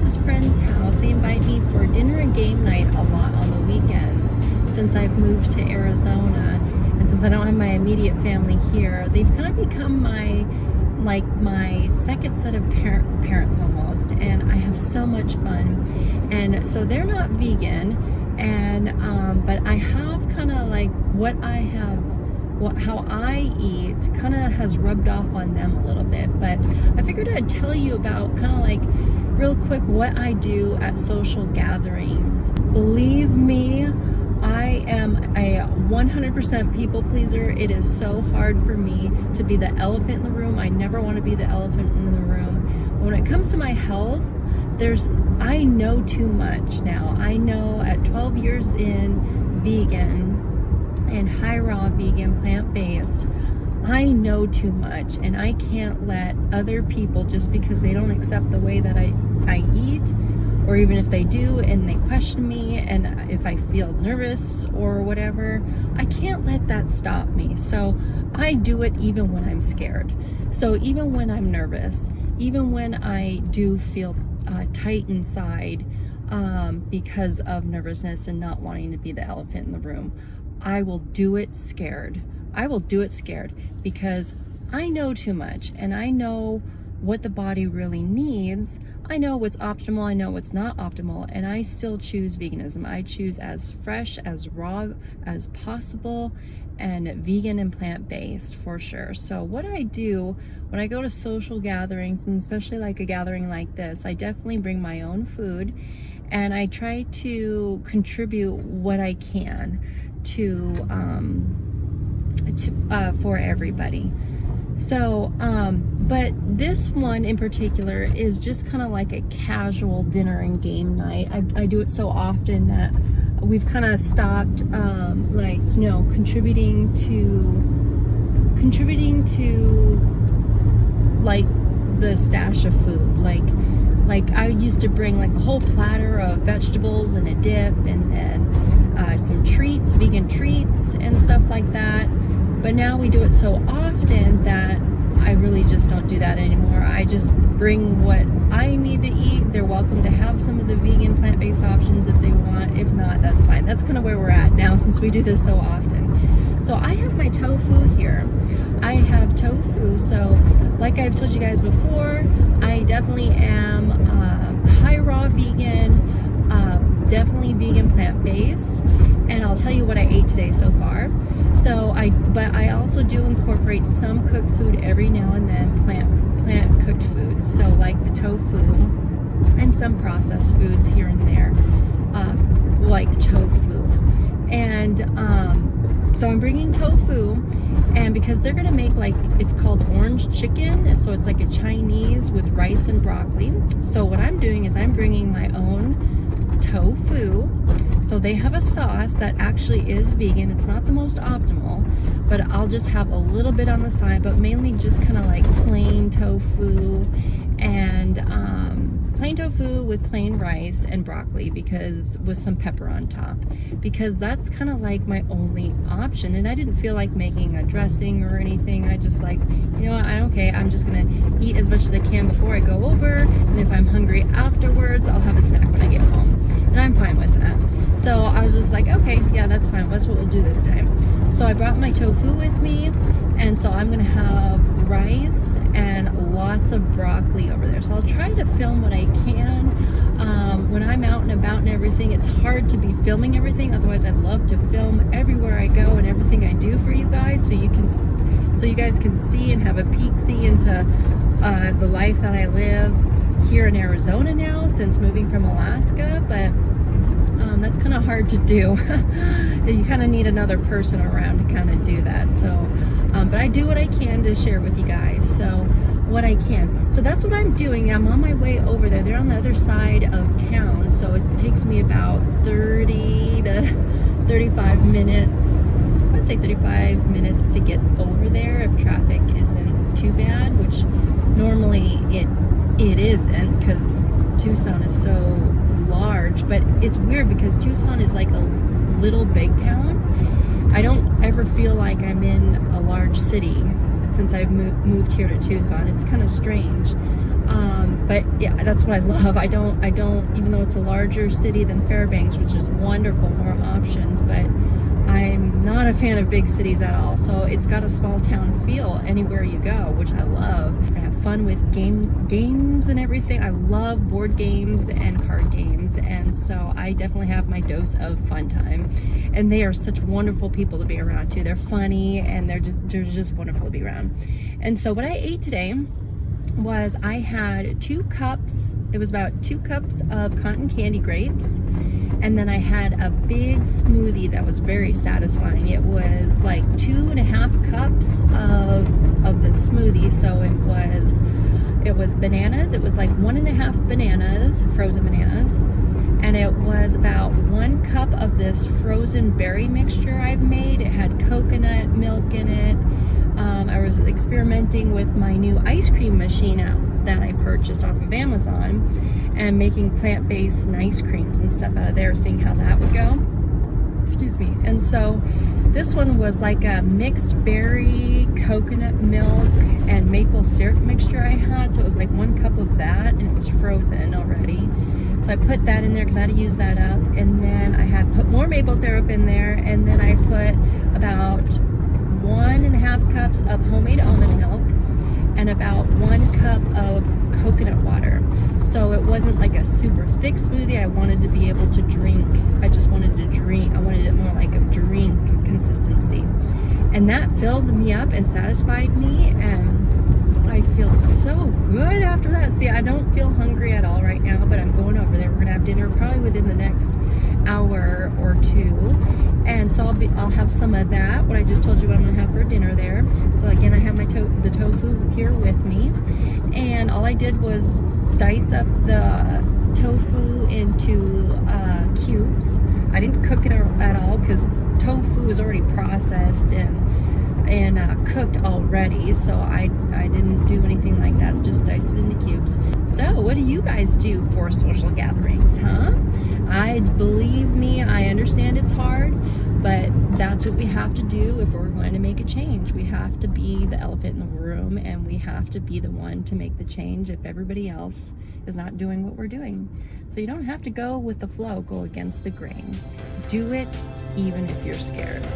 niece's friend's house. They invite me for dinner and game night a lot on the weekends. Since I've moved to Arizona, and since I don't have my immediate family here, they've kind of become my second set of parents almost, and I have so much fun. And so they're not vegan, and but I have kind of like how I eat kind of has rubbed off on them a little bit. But I figured I'd tell you about kind of like real quick what I do at social gatherings. Believe me, I am a 100% people pleaser. It is so hard for me to be the elephant in the room. I never want to be the elephant in the room. But when it comes to my health, I know too much now. I know at 12 years in vegan and high raw vegan, plant-based, I know too much, and I can't let other people, just because they don't accept the way that I eat, or even if they do and they question me, and if I feel nervous or whatever, I can't let that stop me. So I do it even when I'm scared. So even when I'm nervous, even when I do feel tight inside because of nervousness and not wanting to be the elephant in the room, I will do it scared. I will do it scared because I know too much, and I know what the body really needs. I know what's optimal, I know what's not optimal, and I still choose veganism. I choose as fresh, as raw as possible, and vegan and plant-based for sure. So what I do when I go to social gatherings, and especially like a gathering like this, I definitely bring my own food, and I try to contribute what I can for everybody. So, but this one in particular is just kind of like a casual dinner and game night. I do it so often that we've kind of stopped, contributing to like the stash of food. Like I used to bring like a whole platter of vegetables and a dip, and then some treats, vegan treats and stuff like that. But now we do it so often that I really just don't do that anymore. I just bring what I need to eat. They're welcome to have some of the vegan plant-based options if they want. If not, that's fine. That's kind of where we're at now since we do this so often. So I have my tofu here. I have tofu. So like I've told you guys before, I definitely am high raw vegan, definitely vegan plant-based, and I'll tell you what I ate today so far. But I also do incorporate some cooked food every now and then, plant cooked food. So like the tofu and some processed foods here and there, like tofu. And so I'm bringing tofu, and because they're gonna make it's called orange chicken, so it's like a Chinese with rice and broccoli. So what I'm doing is I'm bringing my own tofu. So they have a sauce that actually is vegan. It's not the most optimal, but I'll just have a little bit on the side, but mainly just kind of like plain tofu, and plain tofu with plain rice and broccoli, because with some pepper on top, because that's kind of like my only option. And I didn't feel like making a dressing or anything. I just like, you know what, okay, I'm just gonna eat as much as I can before I go over, and if I'm hungry afterwards, I'll have a snack when I get home, and I'm fine with that. So I was just like, okay, yeah, that's fine. That's what we'll do this time. So I brought my tofu with me, and so I'm gonna have rice and lots of broccoli over there. So I'll try to film what I can. When I'm out and about and everything, it's hard to be filming everything. Otherwise, I'd love to film everywhere I go and everything I do for you guys, so you guys can see and have a peek-see into the life that I live here in Arizona now since moving from Alaska. But that's kind of hard to do. You kind of need another person around to kind of do that. So, but I do what I can to share with you guys. So what I can. So that's what I'm doing. I'm on my way over there. They're on the other side of town. So it takes me about 30 to 35 minutes. I'd say 35 minutes to get over there if traffic isn't too bad, which normally it isn't, because Tucson is so large. But it's weird because Tucson is like a little big town. I don't ever feel like I'm in a large city since I've moved here to Tucson. It's kind of strange. But yeah, that's what I love. I don't, even though it's a larger city than Fairbanks, which is wonderful, more options, but I'm not a fan of big cities at all. So it's got a small town feel anywhere you go, which I love. I have fun with games and everything. I love board games and card games, and so I definitely have my dose of fun time. And they are such wonderful people to be around too. They're funny, and they're just wonderful to be around. And so what I ate today was, I had 2 cups, it was about 2 cups of cotton candy grapes, and then I had a big smoothie that was very satisfying. It was like 2.5 cups of the smoothie. So it was bananas. It was like 1.5 bananas, frozen bananas, and it was about 1 cup of this frozen berry mixture I've made. It had coconut milk in it. I was experimenting with my new ice cream machine that I purchased off of Amazon, and making plant-based ice creams and stuff out of there, seeing how that would go. Excuse me. And so this one was like a mixed berry, coconut milk, and maple syrup mixture I had. So it was like 1 cup of that, and it was frozen already. So I put that in there because I had to use that up. And then I had put more maple syrup in there, and then I put about 1.5 cups of homemade almond milk and about 1 cup of coconut water. So it wasn't like a super thick smoothie. I wanted to be able to drink. I just wanted to drink. I wanted it more like a drink consistency. And that filled me up and satisfied me, and I feel so good after that. See, I don't feel hungry at all right now, but I'm going over there. We're gonna have dinner probably within the next hour or 2. And so I'll have some of that, what I just told you what I'm gonna have for dinner there. So again, I have my the tofu here with me, and all I did was dice up the tofu into cubes. I didn't cook it at all because tofu is already processed and cooked already, so I didn't do anything like that. It's just diced it into cubes. So what do you guys do for social gatherings, huh? Believe me, I understand it's hard, but that's what we have to do if we're going to make a change. We have to be the elephant in the room, and we have to be the one to make the change if everybody else is not doing what we're doing. So you don't have to go with the flow, go against the grain. Do it even if you're scared.